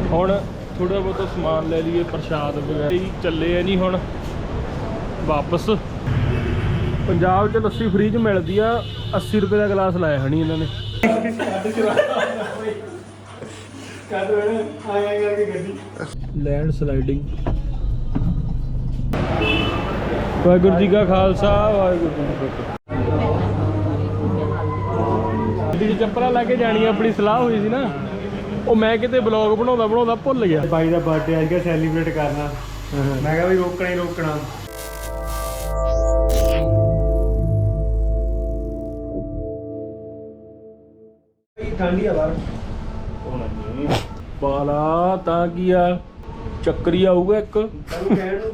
ਹੁਣ थोड़ा बहुत समान ले लीए प्रसाद वगैरह ही चले है जी। हुण वापस पंजाब च लस्सी फ्री च मिलती है 80 रुपये का गिलास लाया हनी इन्होंने। Land sliding. वाहिगुरू जी का खालसा वाहिगुरू जी की फतेह। चप्पल ला के जानी अपनी सलाह हुई सी ना, ਉਹ ਮੈਂ ਕਿਤੇ ਬਲੌਗ ਬਣਾਉਂਦਾ ਭੁੱਲ ਗਿਆ। ਬਾਈ ਦਾ ਬਰਥਡੇ ਅੱਜ ਕੱਲ੍ਹ ਸੈਲੀਬ੍ਰੇਟ ਕਰਨਾ, ਮੈਂ ਕਿਹਾ ਵੀ ਰੋਕਣਾ ਹੀ ਰੋਕਣਾ। ਠੰਡੀ ਆ ਬਾਹਰ ਬਾਲਾ ਤਾਂ ਕੀ ਆ, ਚੱਕਰੀ ਆਊਗਾ ਇੱਕ ਕਹਿਣ ਨੂੰ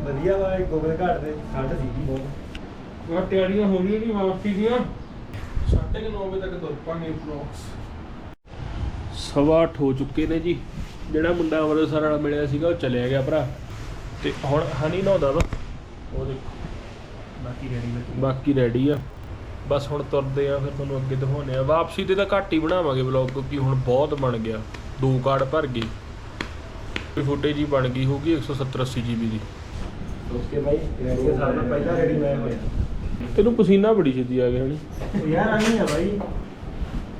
ਵਧੀਆ ਵਾ। ਗੋਬਿੰਦ ਘਾਟ ਦੇ ਠੰਡ ਸੀਗੀ ਬਹੁਤ। ਤਿਆਰੀਆਂ ਹੋ ਗਈਆਂ ਜੀ ਵਾਪਸੀ ਦੀਆਂ। 9:30 ਵਜੇ ਤੱਕ ਤੁਰ ਪਾਂਗੇ। ਫਲੋਕਸ 8:15 ਹੋ ਚੁੱਕੇ ਨੇ ਜੀ। ਜਿਹੜਾ ਮੁੰਡਾ ਅੰਮ੍ਰਿਤਸਰ ਵਾਲਾ ਮਿਲਿਆ ਸੀਗਾ ਉਹ ਚਲਿਆ ਗਿਆ ਭਰਾ, ਤੇ ਹੁਣ ਹਨੀ ਨਹਾਉਂਦਾ ਵਾ। ਉਹ ਦੇਖੋ ਬਾਕੀ ਰੈਡੀ ਆ। ਬਸ ਹੁਣ ਤੁਰਦੇ ਆ, ਫਿਰ ਤੁਹਾਨੂੰ ਅੱਗੇ ਦਿਖਾਉਂਦੇ ਆ। ਵਾਪਸੀ ਤੇ ਤਾਂ ਘੱਟ ਹੀ ਬਣਾਵਾਂਗੇ ਵਲੌਗ, ਕਿਉਂਕਿ ਹੁਣ ਬਹੁਤ ਬਣ ਗਿਆ। 2 ਕਾਰਡ ਭਰ ਗਏ, ਫੁਟੇਜ ਹੀ ਬਣ ਗਈ ਹੋਊਗੀ 170-80 GB ਦੀ। ਓਕੇ ਬਾਈ, ਰੈਡੀ ਸਾਲ ਨਾਲ ਪਹਿਲਾਂ ਰੈਡੀ ਮੈਂ ਹੋਇਆ। ਤੈਨੂੰ ਪਸੀਨਾ ਬੜੀ ਛੇਤੀ ਆ ਗਿਆ ਹਣੀ ਯਾਰ। ਆਣੀ ਆ ਬਾਈ,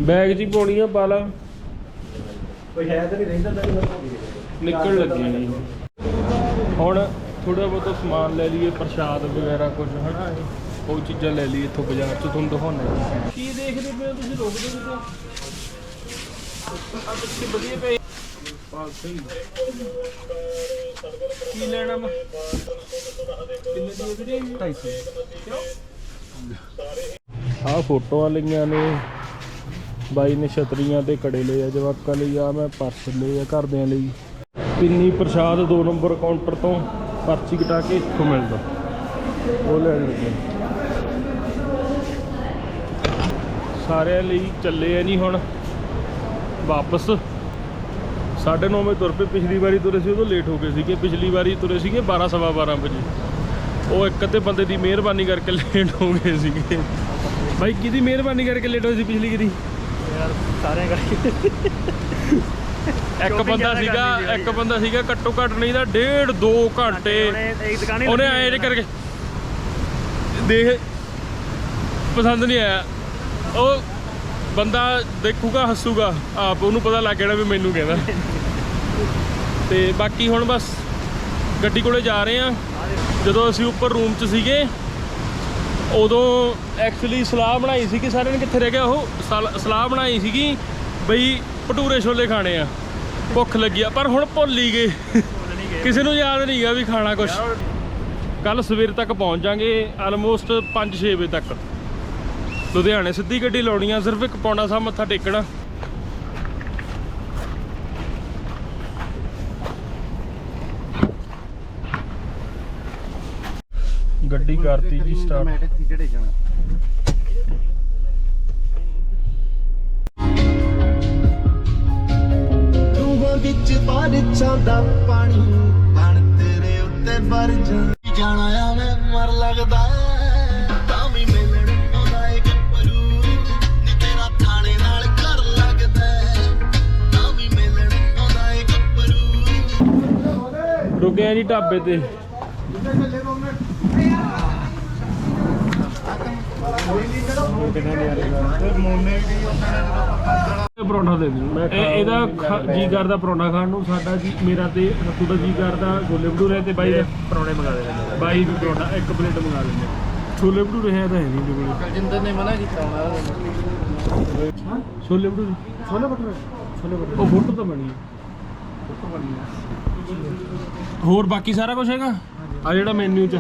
ਬੈਗ 'ਚ ਹੀ ਪਾਉਣੀ ਆ, ਪਾ ਲਾ। ਕੋਈ ਹੈ ਤਾਂ ਨਹੀਂ ਰਹਿੰਦਾ ਤਾਂ ਨਿਕਲ ਲੱਗੀ ਨਹੀਂ ਹੁਣ। ਥੋੜਾ ਬਹੁਤ ਸਮਾਨ ਲੈ ਲਈਏ ਪ੍ਰਸ਼ਾਦ ਵਗੈਰਾ ਕੁਝ ਹਨਾ, ਉਹ ਚੀਜ਼ਾਂ ਲੈ ਲਈਏ ਇੱਥੋਂ ਬਾਜ਼ਾਰ 'ਚ। ਤੁਹਾਨੂੰ ਦਿਖਾਉਂਦੇ ਕੀ ਦੇਖਦੇ ਪਏ ਹੋ ਤੁਸੀਂ? ਰੁਕਦੇ ਕਿਤੇ ਆ ਪਿੱਛੇ ਵਧੀਆ ਪਏ ਕੀ ਲੈਣਾ ਮੈਂ? ਕਿੰਨੇ ਦੀ ਵੀਰੇ? 250। ਆਹ ਫੋਟੋਆਂ ਲਈਆਂ ਨੇ ਬਾਈ ਨੇ, ਛਤਰੀਆਂ ਤੇ ਕੜੇ ਲਏ ਆ ਜਵਾਕਾਂ ਲਈ। ਆ ਮੈਂ ਪਰਸ ਲਏ ਆ ਘਰਦਿਆਂ ਲਈ। ਪਿੰਨੀ ਪ੍ਰਸ਼ਾਦ 2 ਨੰਬਰ ਕਾਊਂਟਰ ਤੋਂ ਪਰਚੀ ਕਟਾ ਕੇ ਇੱਥੋਂ ਮਿਲਦਾ, ਉਹ ਲੈਣ ਲੱਗੇ। ਸਾਰਿਆਂ ਲਈ ਚੱਲੇ ਆ ਜੀ ਹੁਣ ਵਾਪਸ। 9:30 ਵਜੇ ਤੁਰ ਪਏ। ਪਿਛਲੀ ਵਾਰੀ ਤੁਰੇ ਸੀ ਉਦੋਂ ਲੇਟ ਹੋ ਗਏ ਸੀਗੇ। ਪਿਛਲੀ ਵਾਰੀ ਤੁਰੇ ਸੀਗੇ 12-12:15 ਵਜੇ। ਉਹ ਇੱਕ ਅੱਧੇ ਬੰਦੇ ਦੀ ਮਿਹਰਬਾਨੀ ਕਰਕੇ ਲੇਟ ਹੋ ਗਏ ਸੀਗੇ। ਬਾਈ ਕਿਹਦੀ ਮਿਹਰਬਾਨੀ ਕਰਕੇ ਲੇਟ ਹੋਏ ਸੀ ਪਿਛਲੀ ਵਾਰੀ? ਯਾਰ ਸਾਰਿਆਂ ਕਰਕੇ। ਇੱਕ ਬੰਦਾ ਸੀਗਾ ਘੱਟੋ ਘੱਟ ਨਹੀਂ ਤਾਂ 1.5-2 ਘੰਟੇ ਉਹਨੇ ਆਏ ਜੇ ਕਰਕੇ ਦੇਖ, ਪਸੰਦ ਨਹੀਂ ਆਇਆ। ਉਹ ਬੰਦਾ ਦੇਖੂਗਾ ਹੱਸੂਗਾ ਆਪ, ਉਹਨੂੰ ਪਤਾ ਲੱਗ ਜਾਣਾ ਵੀ ਮੈਨੂੰ ਕਹਿੰਦਾ। ਤੇ ਬਾਕੀ ਹੁਣ ਬਸ ਗੱਡੀ ਕੋਲੇ ਜਾ ਰਹੇ ਆ। ਜਦੋਂ ਅਸੀਂ ਉੱਪਰ ਰੂਮ 'ਚ ਸੀਗੇ ਉਦੋਂ ਐਕਚੁਅਲੀ ਸਲਾਹ ਬਣਾਈ ਸੀ ਕਿ ਸਾਰਿਆਂ ਨੇ ਕਿੱਥੇ ਰਹਿ ਗਿਆ। ਉਹ ਸਲਾਹ ਬਣਾਈ ਸੀਗੀ ਬਈ ਭਟੂਰੇ ਛੋਲੇ ਖਾਣੇ ਆ, ਭੁੱਖ ਲੱਗੀ ਆ, ਪਰ ਹੁਣ ਭੁੱਲ ਹੀ ਗਏ। ਕਿਸੇ ਨੂੰ ਯਾਦ ਨਹੀਂ ਗਾ ਵੀ ਖਾਣਾ ਕੁਛ। ਕੱਲ ਸਵੇਰ ਤੱਕ ਪਹੁੰਚ ਜਾਾਂਗੇ, ਆਲਮੋਸਟ 5-6 ਵਜੇ ਤੱਕ। ਲੁਧਿਆਣੇ ਸਿੱਧੀ ਗੱਡੀ ਲਾਉਣੀ ਆ, ਸਿਰਫ 1 ਪੌਣਾ ਸਾਹ ਮੱਥਾ ਟੇਕਣਾ। ਗੱਡੀ ਕਰਤੀ ਜੀ ਸਟਾਰਟ। ਵਿੱਚ ਬਾਰਿਸ਼ਾਂ ਦਾ ਪਾਣੀ ਬਣ ਤੇਰੇ ਉੱਤੇ ਵਰ ਜਾਣਾ ਆ। ਮੈਂ ਮਰ ਲੱਗਦਾ ਤਾਂ ਵੀ ਮਿਲਣ ਆਉਂਦਾ ਏ ਗੱਭਰੂ ਨੀ ਤੇਰਾ ਥਾਣੇ ਨਾਲ ਘਰ ਲੱਗਦਾ ਤਾਂ ਵੀ ਮਿਲਣ ਆਉਂਦਾ ਏ ਗੱਭਰੂ। ਰੁਕੇ ਆ ਜੀ ਢਾਬੇ ਤੇ। ਪਰੌਂਠਾ ਦੇ ਦਿਓ। ਇਹਦਾ ਜੀ ਕਰਦਾ ਪਰੌਂਠਾ ਖਾਣ ਨੂੰ, ਸਾਡਾ ਜੀ ਮੇਰਾ ਤੇ ਰੱਤੂ ਦਾ ਜੀ ਕਰਦਾ ਛੋਲੇ ਭਟੂਰੇ, ਤੇ ਬਾਈ ਦਾ ਪਰੌਂਠੇ ਮੰਗਾ ਦੇ। ਬਾਈ ਵੀ ਪਰੌਂਠਾ 1 ਪਲੇਟ ਮੰਗਾ ਲੈਂਦੇ। ਛੋਲੇ ਭਟੂਰੇ ਹੈ ਤਾਂ ਹੈ ਨਹੀਂ ਕੋਲ। ਜਿੰਦਰ ਨੇ ਮਨਾ ਕੀਤਾ ਛੋਲੇ ਭਟੂਰੇ ਉਹ ਫੋਟੋ ਤਾਂ ਬਣੀ ਹੋਰ ਬਾਕੀ ਸਾਰਾ ਕੁਝ ਹੈਗਾ ਆ ਜਿਹੜਾ ਮੈਨੂ 'ਚ।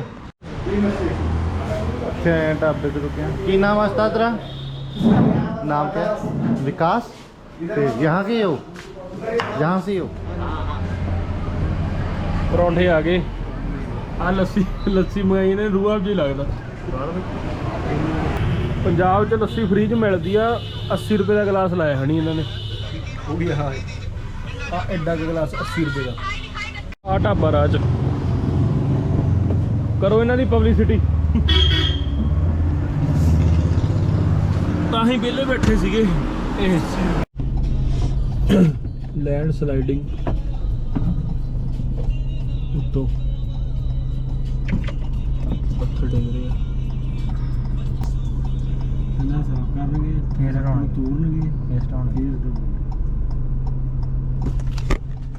ਢਾਬੇ ਤੇ रुके हैं। की नाम है तेरा? नाम क्या? विकास। यहाँ के हो? यहाँ से हो? ਪਰੌਂਠੇ ਆ ਗਏ। ਆ ਲੱਸੀ ਮੰਗਾਈ ਨੇ, ਰੂਹ ਅਫਜ਼ਾ ਲੱਗਦਾ। ਪੰਜਾਬ 'ਚ ਲੱਸੀ ਫ੍ਰੀ 'ਚ ਮਿਲਦੀ ਆ। 80 ਰੁਪਏ ਦਾ ਗਲਾਸ ਲਾਇਆ ਹਣੀ ਇਹਨਾਂ ਨੇ। ਉਹ ਵੀ ਆ ਐਡਾ ਕੁ ਗਲਾਸ 80 ਰੁਪਏ ਦਾ। ਆ ਢਾਬਾ ਰਾਜ ਕਰੋ ਇਹਨਾਂ ਦੀ ਪਬਲਿਸਿਟੀ। ਤਾਂ ਹੀ ਵਿਹਲੇ ਬੈਠੇ ਸੀਗੇ। ਇਹ लैंड स्लाइडिंग उत्तों पत्थर डिग रहे हैं ना साफ करनगे फिर तोड़नगे फिर स्टार्ट फिर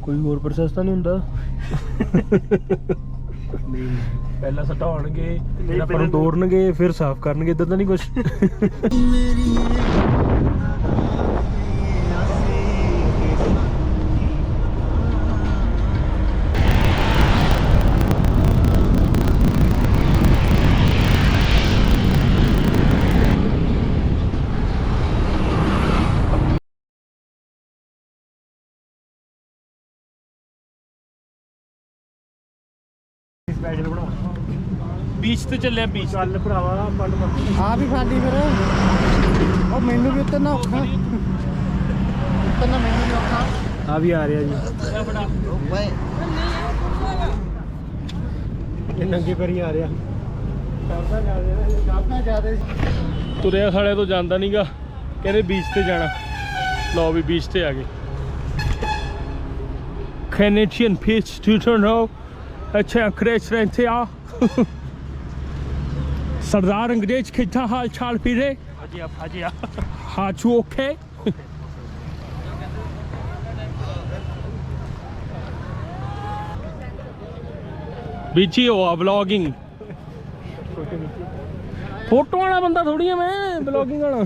कोई होर प्रोसੈਸ ਤਾਂ ਨਹੀਂ ਹੁੰਦਾ नहीं ਪਹਿਲਾਂ ਸਟਾਉਣਗੇ ਫਿਰ ਆਪਾਂ ਨੂੰ ਤੋੜਨਗੇ ਫਿਰ ਸਾਫ਼ ਕਰਨਗੇ ਇਦਾਂ ਤਾਂ ਨਹੀਂ ਕੁਝ स्पेशल बना ਬੀਚ ਤੇ ਚੱਲਿਆ ਬੀਚ चल भरावा मन ਆ ਵੀ ਖਾਲੀ ਫਿਰ ਉਹ ਮੈਨੂੰ ਵੀ ਉਤਰਨਾ ਔਖਾ ਉਤਰਨਾ ਮੈਨੂੰ ਵੀ ਔਖਾ आ भी आ रहा जी ये नंगे पैरी आ रहा ਕਾਫੀ ਜ਼ਿਆਦਾ ਤੁਰਿਆ ਸਾਲਿਆਂ ਤੋਂ ਜਾਂਦਾ ਨਹੀਂਗਾ ਕਹਿੰਦੇ ਬੀਚ ਤੇ ਜਾਣਾ ਲਓ ਵੀ ਬੀਚ ਤੇ ਆ ਗਏ ਕੈਨੇਡੀਅਨ ਬੀਚ ਟੂ ਟੋਰਨੋ ਅੱਛਾ ਅੰਗਰੇਜ਼ ਰਹਿੰਦੇ ਆ सरदार अंग्रेज कितना हाल चाल फिरे हाजी हाचू ओके बीची हो ब्लॉगिंग फोटो वाला बंदा थोड़ी है मैं ब्लॉगिंग वाला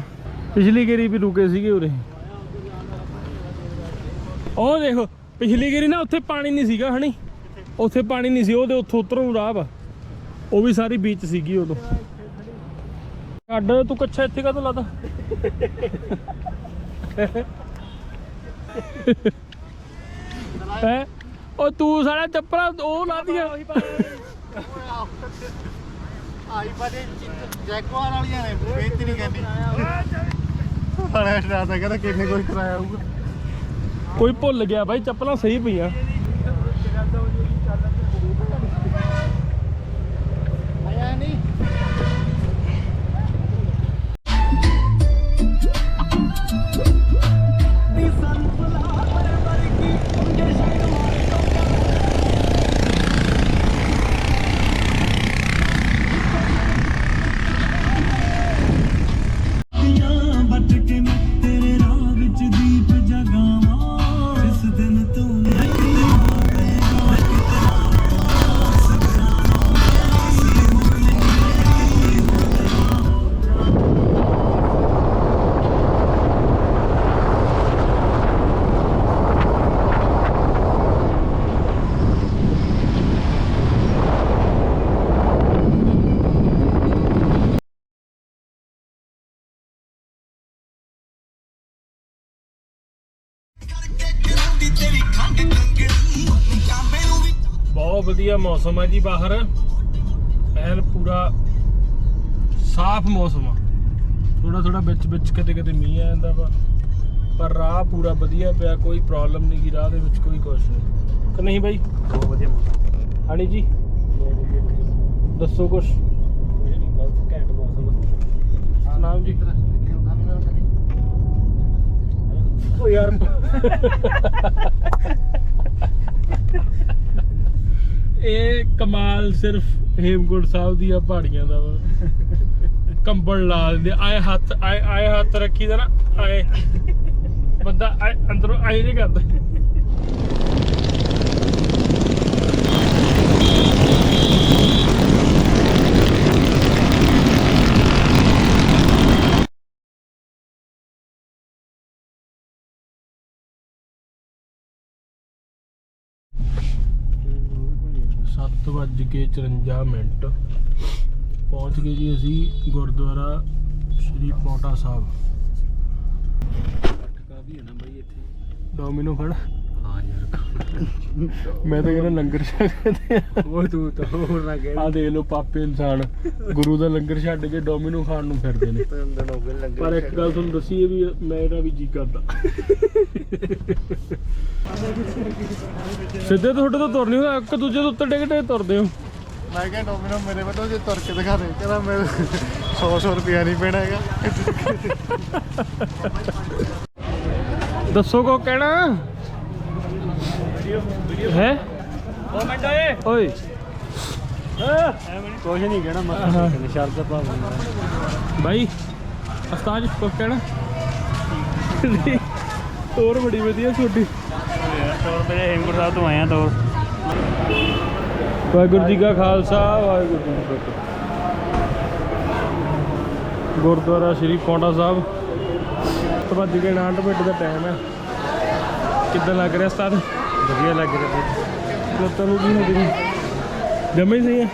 पिछली गेरी भी रुके सीगे उरे ओ देखो पिछली गेरी ना उत्थे पानी नहीं सीगा हनी उत्थे पानी नहीं सी ओदे उत्थों उतरों राह वा ਉਹ ਵੀ ਸਾਰੀ ਬੀਚ ਸੀਗੀ ਉਦੋਂ ਛੱਡ ਤੂੰ ਕੱਛਾ ਇੱਥੇ ਕਾਹਤੋਂ ਲਾਦਾ ਹੈ ਉਹ ਤੂੰ ਸਾਰਾ ਚੱਪਲਾਂ ਉਹ ਲਾਦੀਆਂ ਆਈ ਪਾਦੇ ਜੈਗਵਾਰ ਵਾਲੀਆਂ ਨੇ ਬੇਇੱਜ਼ਤੀ ਨਹੀਂ ਕਹਿੰਦੀ ਬੜਾ ਡਰਾਤਾ ਕਹਿੰਦਾ ਕਿੰਨੇ ਕੁਝ ਕਰਾਇਆ ਹੋਊਗਾ ਕੋਈ ਭੁੱਲ ਗਿਆ ਬਾਈ ਚੱਪਲਾਂ ਸਹੀ ਪਈਆਂ ਆਇਆ ਨਹੀਂ ਬਹੁਤ ਵਧੀਆ ਮੌਸਮ ਹੈ ਜੀ ਬਾਹਰ ਐਨ ਪੂਰਾ ਸਾਫ਼ ਮੌਸਮ ਆ ਥੋੜਾ ਥੋੜਾ ਵਿੱਚ ਕਿਤੇ ਮੀਂਹ ਆ ਜਾਂਦਾ ਵਾ ਪਰ ਰਾਹ ਪੂਰਾ ਵਧੀਆ ਪਿਆ ਕੋਈ ਪ੍ਰੋਬਲਮ ਨਹੀਂ ਗੀ ਰਾਹ ਦੇ ਵਿੱਚ ਕੋਈ ਕੁਛ ਨਹੀਂ ਕਿ ਨਹੀਂ ਬਾਈ बहुत बढ़िया मौसम ਹਾਣੀ ਜੀ ਦੱਸੋ ਕੁਛ बस घैंट मौसम ਨਾਮ ਜੀ ओ यार ਇਹ ਕਮਾਲ ਸਿਰਫ ਹੇਮਕੁੰਟ ਸਾਹਿਬ ਦੀਆਂ ਪਹਾੜੀਆਂ ਦਾ ਵਾ ਕੰਬਲ ਲਾ ਦਿੰਦੇ ਆਏ ਹੱਥ ਰੱਖੀ ਦਾ ਨਾ ਆਏ ਬੰਦਾ ਅੰਦਰੋਂ ਆਏ ਨਹੀਂ ਕਰਦਾ ਸੱਤ ਵੱਜ ਕੇ 54 ਮਿੰਟ ਪਹੁੰਚ ਗਏ ਜੀ ਅਸੀਂ ਗੁਰਦੁਆਰਾ ਸ਼੍ਰੀ ਪੌਂਟਾ ਸਾਹਿਬ काफी है ना भाई इतने ਡੋਮਿਨੋ ਖੜ हाँ यार ਮੈਂ ਤਾਂ ਕਹਿੰਦਾ ਲੰਗਰ ਛਕਦੇ वो तू तो और ना कह ਆ ਦੇਖ ਲਓ ਪਾਪੇ ਇਨਸਾਨ ਗੁਰੂ ਦਾ ਲੰਗਰ ਛੱਡ ਕੇ ਡੋਮਿਨੋ ਖਾਣ ਨੂੰ ਫਿਰਦੇ ਨੇ ਪਰ ਇੱਕ ਗੱਲ ਤੁਹਾਨੂੰ ਦੱਸੀਏ ਵੀ ਮੇਰਾ ਵੀ ਜੀ ਕਰਦਾ ਸਿੱਧੇ ਤੁਹਾਡੇ ਤੋਂ ਤੁਰ ਨਹੀਂ ਹੁੰਦਾ ਇੱਕ ਦੂਜੇ ਦੇ ਉੱਤੇ ਡਿੱਗ ਡਿੱਗ ਤੁਰਦੇ ਹੋ ਮੈਂ ਕਿਹਾ ਡੋਮਿਨੋ ਮੇਰੇ ਵੱਲੋਂ ਜੇ ਤੁਰ ਕੇ ਦਿਖਾ ਦੇ ਕਹਿੰਦਾ ਮੈਂ 100 ਰੁਪਿਆ ਨਹੀਂ ਪੈਣਾ ਹੈਗਾ ਦੱਸੋ ਕੋ ਕਹਿਣਾ ਹੈ ਓਏ ਕੁਝ ਨਹੀਂ ਕਹਿਣਾ ਮੱਥਾ ਟੇਕਣ ਸ਼ਰਤ ਭਾਵ ਭਾਈ ਉਸਤਾਦ ਕੁਝ ਕਹਿਣਾ ਤੋਰ ਬੜੀ ਵਧੀਆ ਤੁਹਾਡੀ ਤੋਰ ਮੇਰੇ ਹੇਮਕੁੰਟ ਸਾਹਿਬ ਤੋਂ ਆਏ ਆ ਤੋਰ ਵਾਹਿਗੁਰੂ ਜੀ ਕਾ ਖਾਲਸਾ ਵਾਹਿਗੁਰੂ ਜੀ ਕੀ ਫਤਿਹ ਗੁਰਦੁਆਰਾ ਸ਼੍ਰੀ ਪੌਂਟਾ ਸਾਹਿਬ 8:59 ਦਾ ਟਾਈਮ ਹੈ ਕਿੱਦਾਂ ਲੱਗ ਰਿਹਾ ਉਸਤਾਦ ਵਧੀਆ ਲੱਗ ਰਿਹਾ ਲੱਤਾਂ ਨੂੰ ਕੀ ਹੋ ਗਈ ਜਮੇ ਸਹੀ ਹੈ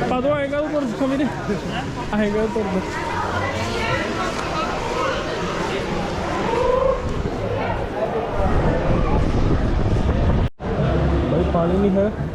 ਕਦੋਂ ਆਏਗਾ ਉਹ ਪਰ ਮੇਰੇ ਆਏਗਾ ਉਹ ਪਰ भाई पानी नहीं है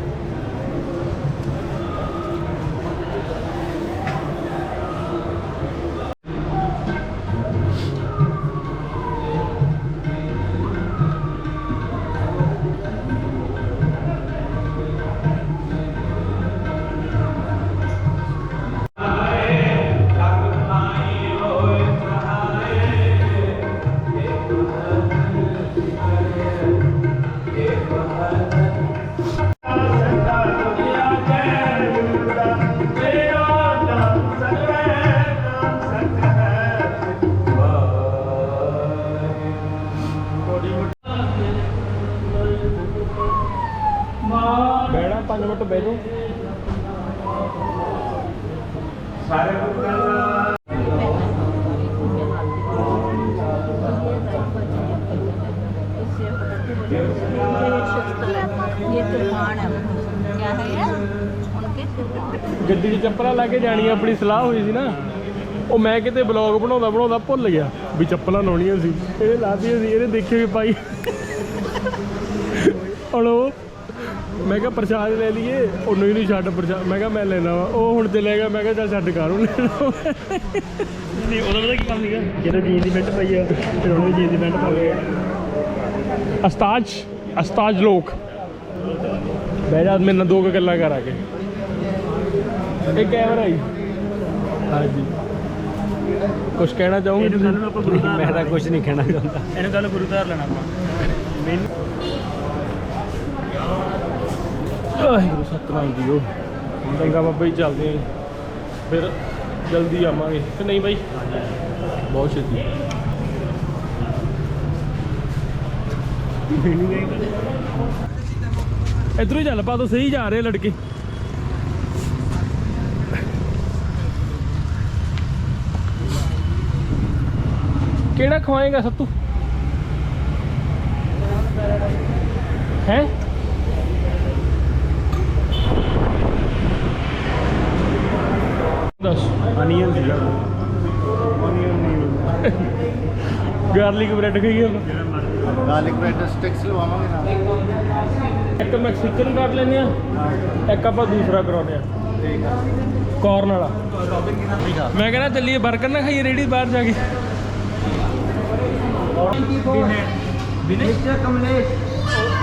बैठा 5 मिनट बैठो ये त्रिपाण है क्या है ये उनके ਗੱਡੀ 'ਚ ਚੱਪਲਾਂ ਲਾ ਕੇ ਜਾਣੀ ਆਪਣੀ ਸਲਾਹ ਹੋਈ ਸੀ ਨਾ ਉਹ ਮੈਂ ਕਿਤੇ ਬਲੌਗ ਬਣਾਉਂਦਾ ਭੁੱਲ ਗਿਆ ਵੀ ਚੱਪਲਾਂ ਲਾਉਣੀਆਂ ਸੀ ਇਹਨੇ ਲਾਤੀਆਂ ਸੀ ਇਹਨੇ ਦੇਖੇ ਵੀ ਪਾਈ ਹੁਣ ਉਹ ਮੈਂ ਕਿਹਾ ਪ੍ਰਸ਼ਾਦ ਲੈ ਲਈਏ ਉਹਨੂੰ ਹੀ ਨਹੀਂ ਛੱਡ ਪ੍ਰਸ਼ਾਦ ਮੈਂ ਕਿਹਾ ਮੈਂ ਲੈਣਾ ਵਾ ਉਹ ਹੁਣ ਚਲੇ ਗਿਆ ਮੈਂ ਕਿਹਾ ਚੱਲ ਛੱਡ ਕਰ ਉਹਨੇ ਨਹੀਂ ਉਹਦਾ ਪਤਾ ਕੀ ਕੰਮ ਸੀਗਾ ਜਦੋਂ ਜੀਨ ਦੀ ਪੈਂਟ ਪਾਈ ਆ ਫਿਰ ਉਹਨੇ ਜੀਨ ਦੀ ਪੈਂਟ ਪਾ ਕੇ ਅਸਤਾਜ ਲੋਕ ਬਹਿ ਜਾ ਮੇਰੇ ਨਾਲ 2 ਗੱਲਾਂ ਕਰ ਆ ਕੇ ਇਹ ਕੈਮਰਾ ਹੀ ਹਾਂਜੀ ਕੁਝ ਕਹਿਣਾ ਚਾਹੂੰਗੀ ਇਹਨੂੰ ਕੱਲ ਨੂੰ ਆਪਾਂ ਗੁਰੂ मैं तो कुछ नहीं कहना चाहता ਇਹਨੂੰ ਕੱਲ ਗੁਰੂ ਧਾਰ ਲੈਣਾ ਆਪਾਂ ਮੈਨੂੰ ਵਾਹਿਗੁਰੂ ਸਤਨਾਮ ਜੀ ਉਹ ਚੰਗਾ ਬਾਬਾ ਜੀ ਚੱਲਦੇ ਆਂ ਫਿਰ ਜਲਦੀ ਆਵਾਂਗੇ ਕਿ ਨਹੀਂ ਬਾਈ ਬਹੁਤ ਛੇਤੀ ਇਧਰੋਂ ਹੀ ਚੱਲ ਪਾ ਤਾਂ ਸਹੀ ਜਾ ਰਹੇ ਲੜਕੇ ਕਿਹੜਾ ਖਵਾਏਗਾ ਸੱਤੂ ਹੈ ਦੱਸ ਅਨੀਅਨ ਸੀਗਾ ਗਾਰਲਿਕ ਬ੍ਰੈਡ ਖਾਈਏ गार्लिक ब्रेड स्टिक्स लवावांगे ना ਇੱਕ ਮੈਕਸੀਕਨ ਕਰ ਲੈਂਦੇ ਆ ਇੱਕ ਆਪਾਂ ਦੂਸਰਾ ਕਰਾਉਂਦੇ ਆ ਕਾਰਨ ਵਾਲਾ ਮੈਂ ਕਹਿੰਦਾ ਚੱਲੀਏ 버ਗਰ ਨਾ ਖਾਈਏ ਰੇੜੀ ਬਾਹਰ ਜਾ ਕੇ मिस्टर कमलेश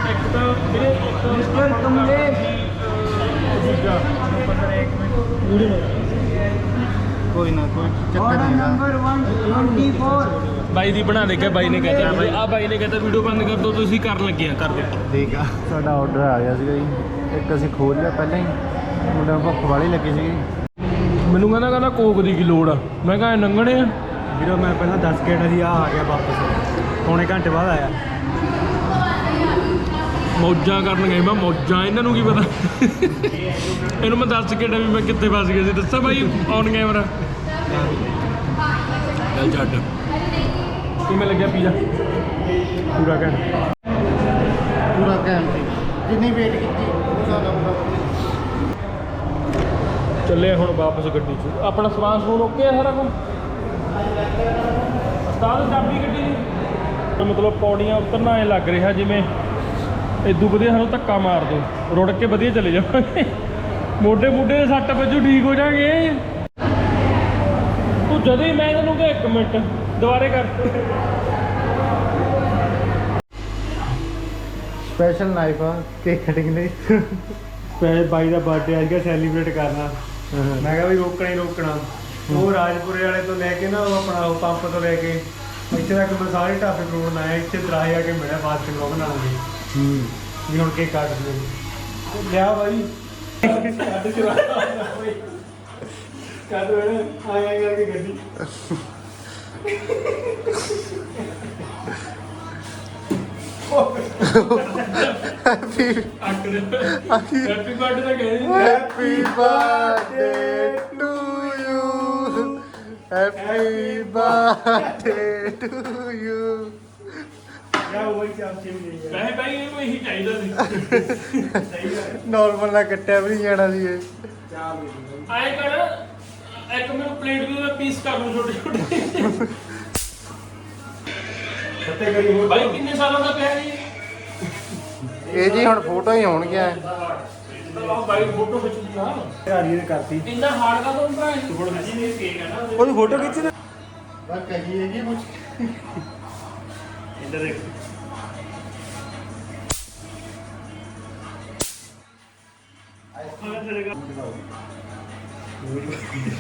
ਇੱਕ ਤਾਂ ਵੀਰੇ मिस्टर कमलेश कोई ना कोई चक्कर नहीं नंबर 124 ਬਾਈ ਦੀ ਬਣਾ ਦੇ ਕੇ ਬਾਈ ਨੇ ਕਹਿੰਦਾ ਆ ਬਾਈ ਨੇ ਕਹਿੰਦਾ ਵੀਡੀਓ ਬੰਦ ਕਰ ਦੋ ਤੁਸੀਂ ਕਰਨ ਲੱਗੇ ਆ ਕਰ ਦਿਓ ठीक है साडा ऑर्डर आ गया सीगा जी एक ਅਸੀਂ ਖੋਲ ਲਿਆ ਪਹਿਲਾਂ ਹੀ ਮੁੰਡਾ ਨੂੰ ਭੁੱਖ ਵਾਲੀ ਲੱਗੀ ਸੀਗੀ ਮੈਨੂੰ ਕਹਿੰਦਾ ਕੋਕ ਦੀ ਕੀ ਲੋੜ ਆ ਮੈਂ ਕਿਹਾ ਨੰਗਣੇ ਆ ਵੀਰੋ ਮੈਂ ਪਹਿਲਾਂ 10 ਗੇੜਾ ਸੀ ਆ ਗਿਆ ਵਾਪਸ ਪੌਣੇ ਘੰਟੇ ਬਾਅਦ ਆਇਆ ਮੌਜਾਂ ਕਰਨ ਗਏ ਮੈਂ ਮੌਜਾਂ ਇਹਨਾਂ ਨੂੰ ਕੀ ਪਤਾ ਇਹਨੂੰ ਮੈਂ ਦੱਸ ਕੇ ਵੀ ਮੈਂ ਕਿੱਥੇ ਫਸ ਗਿਆ ਸੀ ਦੱਸਾਂ ਬਾਈ ਔਨ ਕੈਮਰਾ ਚੱਲ ਛੱਡ ਕਿਵੇਂ ਲੱਗਿਆ ਪੀਜ਼ਾ ਪੂਰਾ ਘੰਟਾ ਪੂਰਾ ਘੰਟੇ ਜਿੰਨੀ ਵੇਟ ਕੀਤੀ ਉਹ ਸਾਡਾ ਪੂਰਾ ਚੱਲੇ ਹੁਣ ਵਾਪਸ ਗੱਡੀ 'ਚ ਆਪਣਾ ਸਮਾਨ ਸਮੂਨ ਓਕੇ ਆ ਸਾਰਾ ਕੁਝ ਉਸਤਾਦ ਚਾਬੀ ਗੱਡੀ ਦੀ ਮਤਲਬ ਪੌੜੀਆਂ ਉਤਰਨਾ ਐ ਲੱਗ ਰਿਹਾ ਜਿਵੇਂ ਇਦੋਂ ਵਧੀਆ ਸਾਨੂੰ ਧੱਕਾ ਮਾਰ ਦਿਓ ਰੁੜ ਕੇ ਵਧੀਆ ਚਲੇ ਜਾਵਾਂਗੇ ਮੋਢੇ ਮੋਢੇ ਦੇ ਸੱਟ ਵੱਜੂ ਠੀਕ ਹੋ ਜਾਾਂਗੇ ਤੂੰ ਜਦੋਂ ਹੀ ਮੈਂ ਤੈਨੂੰ ਕਿਹਾ 1 ਮਿੰਟ ਦੁਬਾਰੇ ਕਰ ਸਪੈਸ਼ਲ ਨਾਈਫ ਆ ਕੇਕ ਕਟਿੰਗ ਲਈ ਪਹਿਲੇ ਬਾਈ ਦਾ ਬਰਥਡੇ ਅੱਜ ਸੈਲੀਬ੍ਰੇਟ ਕਰਨਾ ਮੈਂ ਕਿਹਾ ਵੀ ਰੋਕਣਾ ਹੀ ਰੋਕਣਾ ਉਹ ਰਾਜਪੁਰੇ ਵਾਲੇ ਤੋਂ ਲੈ ਕੇ ਨਾ ਉਹ ਆਪਣਾ ਉਹ ਪੰਪ ਤੋਂ ਲੈ ਕੇ ਇੱਥੇ ਤੱਕ ਮੈਂ ਸਾਰੇ ਢਾਬੇ ਰੋਡ ਆਇਆ ਇੱਥੇ ਦਰਾਹੇ ਆ ਕੇ ਮਿਲਿਆ ਬਾਅਦ ਚ ਲੋਕ ਬਣਾਉਣਗੇ ਵੀ ਹੁਣ ਕੀ ਕੱਟ ਦੇ ਲਿਆ ਬਾਈ ਕੱਢ ਚਲਾ ਬਾਈ ਕੱਢ ਵੇ ਆਇਆ ਕਰਕੇ ਗੱਡੀ ਹੈਪੀ ਬਰਥਡੇ ਤਾਂ ਕਹਿੰਦੇ Happy birthday to you. Happy birthday to you. ਯਾ ਉਹ ਹੀ ਚਾਪ ਚੇਮ ਨਹੀਂ ਹੈ ਵੈਸੇ ਭਾਈ ਇਹਨੂੰ ਇਹੀ ਚਾਹੀਦਾ ਸੀ Normal ਨਾਲ ਕੱਟਿਆ ਵੀ ਨਹੀਂ ਜਾਣਾ ਸੀ ਇਹ। ਆਏ ਕਰ ਇੱਕ ਮੈਨੂੰ ਪਲੇਟ ਦੇ ਪੀਸ ਕਰ ਲਓ ਛੋਟੇ ਛੋਟੇ ਸੱਤੇ ਕਰੀ ਹੋਰ ਭਾਈ ਕਿੰਨੇ ਸਾਲਾਂ ਦਾ ਪਿਆ ਜੀ ਇਹ ਜੀ ਹੁਣ ਫੋਟੋ ਹੀ ਹੋਣਗੀਆਂ। ਭਾਈ ਫੋਟੋ ਖਿੱਚ ਲਾ ਹਰੀ ਨੇ ਕਰਤੀ ਇੰਨਾ ਹਾਰਡ ਦਾ ਤੋਂ ਭਰਾ ਇਹ ਫੋਟੋ ਖਿੱਚੀ ਨਹੀਂ ਕੇਕ ਹੈ ਨਾ ਉਹਦੀ ਫੋਟੋ ਖਿੱਚ ਨਾ ਬਸ ਕਹੀਏ ਜੀ ਕੁਝ ਇੱਧਰ ਦੇਖ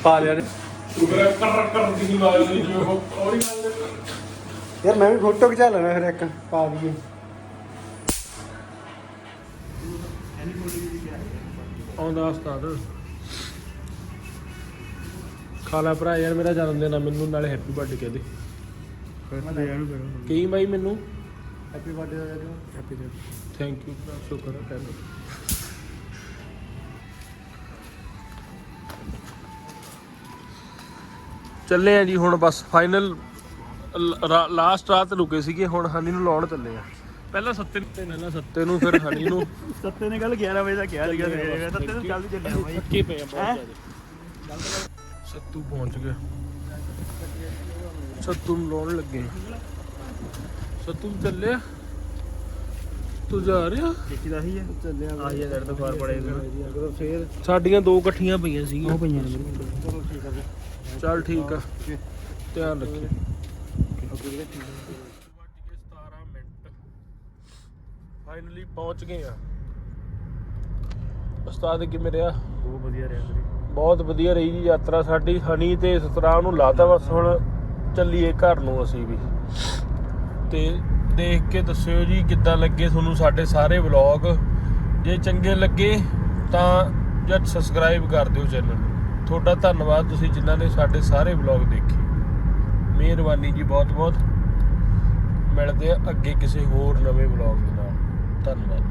ਪਾ ਲਿਆ ਕਰ ਦੀ ਆਵਾਜ਼ ਨਹੀਂ ਜੋ ਔਰ ਹੀ ਯਾਰ ਮੈਂ ਵੀ ਫੋਟੋ ਖਿਚਾ ਲੈਣਾ ਫਿਰ ਇੱਕ ਪਾ ਦਈਏ ਆਉਂਦਾ ਉਸਤਾਦ ਖਾਲਾ ਭਰਾ ਯਾਰ ਮੇਰਾ ਜਨਮ ਦਿਨ ਆ ਮੈਨੂੰ ਨਾਲੇ ਹੈਪੀ ਬਰਥਡੇ ਕਹਿ ਦੇ ਕਹੀ ਬਾਈ ਮੈਨੂੰ happy birthday happy birthday thank you ਸ਼ੁਕਰ ਹੈ ਕਹਿੰਦਾ ਚੱਲੇ ਆ ਜੀ ਹੁਣ ਬਸ ਫਾਈਨਲ ਲਾਸਟ ਰਾਤ ਰੁਕੇ ਸੀਗੇ ਹੁਣ ਹਨੀ ਨੂੰ ਲਾਉਣ ਚੱਲੇ ਆ ਪਹਿਲਾਂ ਸੱਤੇ ਨੂੰ ਫਿਰ ਹਨੀ ਨੂੰ ਸੱਤੇ ਨੇ ਕੱਲ 11 ਵਜੇ ਦਾ ਕਿਹਾ ਸੀਗਾ ਸਵੇਰੇ ਸੱਤੇ ਨੂੰ ਕੱਲ ਚੱਲਿਆ ਬਾਈ ਥੱਕੇ ਪਏ ਆ ਬਹੁਤ ਜ਼ਿਆਦਾ ਸੱਤੂ ਪਹੁੰਚ ਗਿਆ ਸੱਤੂ ਨੂੰ ਲਾਉਣ ਲੱਗੇ ਸੱਤੂ ਚੱਲਿਆ ਤੂੰ ਜਾ ਰਿਹਾ ਦੇਖੀਦਾ ਹੀ ਹੈ ਚੱਲਿਆ ਆਹੀ ਲੜ ਤੋਂ ਪਾਰ ਪੜੇਗਾ ਫੇਰ ਸਾਡੀਆਂ ਦੋ ਇਕੱਠੀਆਂ ਪਈਆਂ ਸੀਗੀਆਂ ਉਹ ਪਈਆਂ ਨੇ ਚਲੋ ਠੀਕ ਆ ਚੱਲ ਠੀਕ ਆ ਧਿਆਨ ਰੱਖੀ 17 ਮਿੰਟ ਫਾਈਨਲੀ ਪਹੁੰਚ ਗਏ ਆ ਉਸਤਾਦ ਕਿਵੇਂ ਰਿਹਾ ਬਹੁਤ ਵਧੀਆ ਰਿਹਾ ਵੀਰੇ ਬਹੁਤ ਵਧੀਆ ਰਹੀ ਜੀ ਯਾਤਰਾ ਸਾਡੀ ਹਨੀ ਤੇ ਸਤਰਾਮ ਨੂੰ ਲਾਤਾ ਬਸ ਹੁਣ ਚੱਲੀਏ ਘਰ ਨੂੰ ਅਸੀਂ ਵੀ ਤੇ ਦੇਖ ਕੇ ਦੱਸਿਓ ਜੀ ਕਿੱਦਾਂ ਲੱਗੇ ਤੁਹਾਨੂੰ ਸਾਡੇ ਸਾਰੇ ਵਲੌਗ ਜੇ ਚੰਗੇ ਲੱਗੇ ਤਾਂ ਜਦ ਸਬਸਕ੍ਰਾਈਬ ਕਰ ਦਿਓ ਚੈਨਲ ਨੂੰ ਤੁਹਾਡਾ ਧੰਨਵਾਦ ਤੁਸੀਂ ਜਿਨ੍ਹਾਂ ਨੇ ਸਾਡੇ ਸਾਰੇ ਵਲੌਗ ਦੇਖੇ ਮਿਹਰਬਾਨੀ ਜੀ ਬਹੁਤ ਬਹੁਤ ਮਿਲਦੇ ਆ ਅੱਗੇ ਕਿਸੇ ਹੋਰ ਨਵੇਂ ਵਲੌਗ ਦੇ ਨਾਲ ਧੰਨਵਾਦ